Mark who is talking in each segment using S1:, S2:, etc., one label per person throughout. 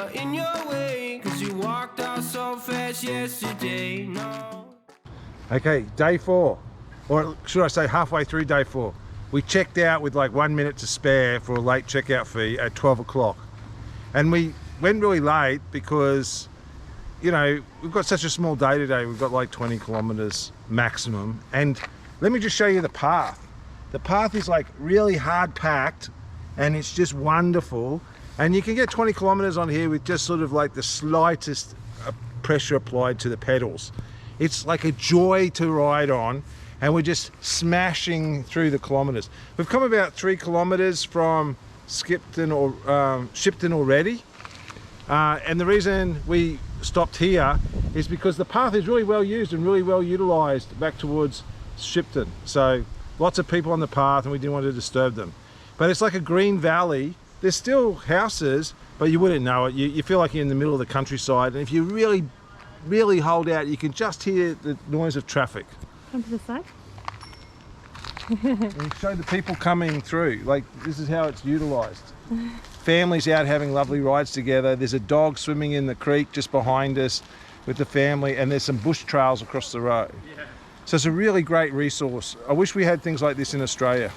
S1: not in your way, 'cause you walked out so fast yesterday. No.
S2: Okay, day 4, or should I say halfway through day 4. We checked out with like 1 minute to spare for a late checkout fee at 12 o'clock. And we went really late because, you know, we've got such a small day today. We've got like 20 kilometers maximum. And let me just show you the path. The path is like really hard packed and it's just wonderful. And you can get 20 kilometers on here with just sort of like the slightest pressure applied to the pedals. It's like a joy to ride on, and we're just smashing through the kilometers. We've come about 3 kilometers from Shipton already. And the reason we stopped here is because the path is really well used and really well utilized back towards Shipton. So lots of people on the path and we didn't want to disturb them. But it's like a green valley. There's still houses, but you wouldn't know it. You feel like you're in the middle of the countryside. And if you really hold out, you can just hear the noise of traffic.
S3: Come to the side.
S2: And show the people coming through. Like, this is how it's utilized. Families out having lovely rides together. There's a dog swimming in the creek just behind us with the family, and there's some bush trails across the road. Yeah. So it's a really great resource. I wish we had things like this in Australia.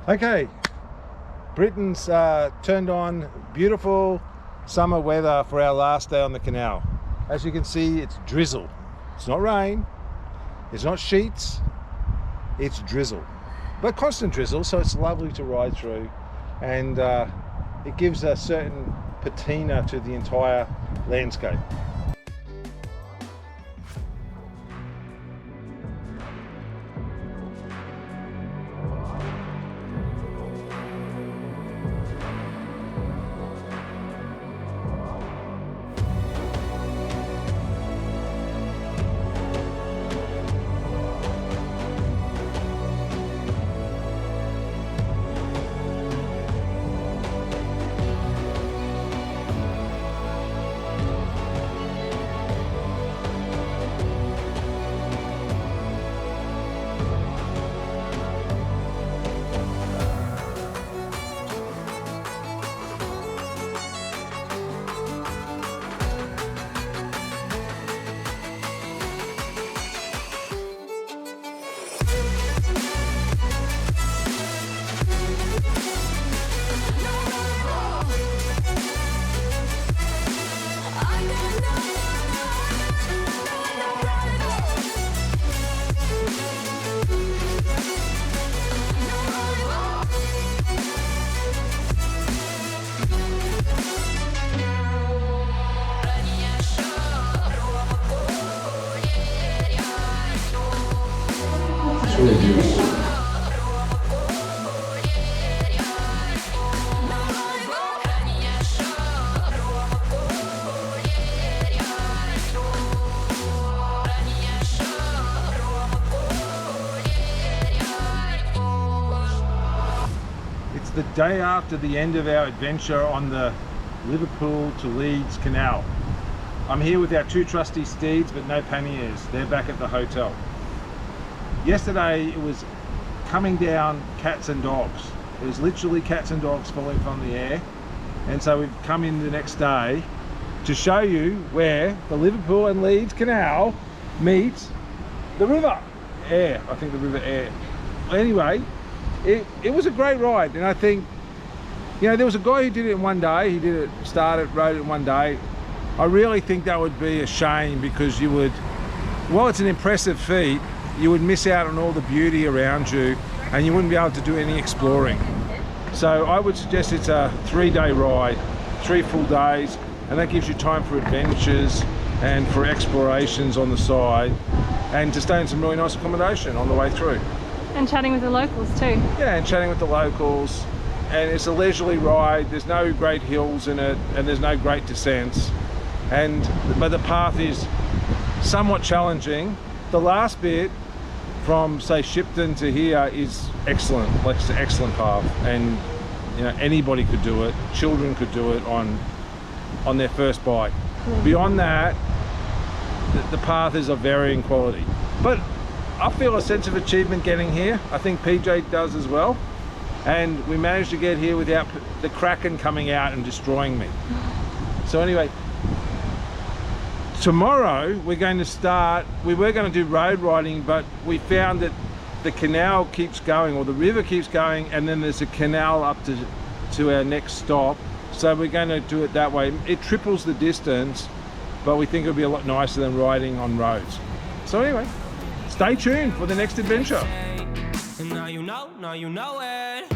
S2: Okay, Britain's turned on beautiful summer weather for our last day on the canal. As you can see, it's drizzle. It's not rain, it's not sheets, it's drizzle. But constant drizzle, so it's lovely to ride through, and it gives a certain patina to the entire landscape. It's the day after the end of our adventure on the Liverpool to Leeds Canal. I'm here with our 2 trusty steeds, but no panniers. They're back at the hotel. Yesterday it was coming down cats and dogs. It was literally cats and dogs falling from the air. And so we've come in the next day to show you where the Liverpool and Leeds Canal meets the river. Aire, I think the River Aire. Anyway, it was a great ride, and I think, you know, there was a guy who did it in one day. He did it, rode it in one day. I really think that would be a shame, because you would, while it's an impressive feat, you would miss out on all the beauty around you, and you wouldn't be able to do any exploring. So I would suggest it's a 3-day ride, 3 full days, and that gives you time for adventures and for explorations on the side, and to stay in some really nice accommodation on the way through.
S3: And chatting with the locals too.
S2: Yeah, and chatting with the locals. And it's a leisurely ride. There's no great hills in it, and there's no great descents. But the path is somewhat challenging. The last bit from, say, Shipton to here is excellent. Like, it's an excellent path, and you know, anybody could do it. Children could do it on their first bike. Beyond that, the path is of varying quality. But I feel a sense of achievement getting here. I think PJ does as well. And we managed to get here without the Kraken coming out and destroying me. So anyway, tomorrow we're going to start, we were going to do road riding, but we found that the canal keeps going, or the river keeps going, and then there's a canal up to our next stop. So we're going to do it that way. It triples the distance, but we think it'll be a lot nicer than riding on roads. So anyway, stay tuned for the next adventure.
S1: And now you know it.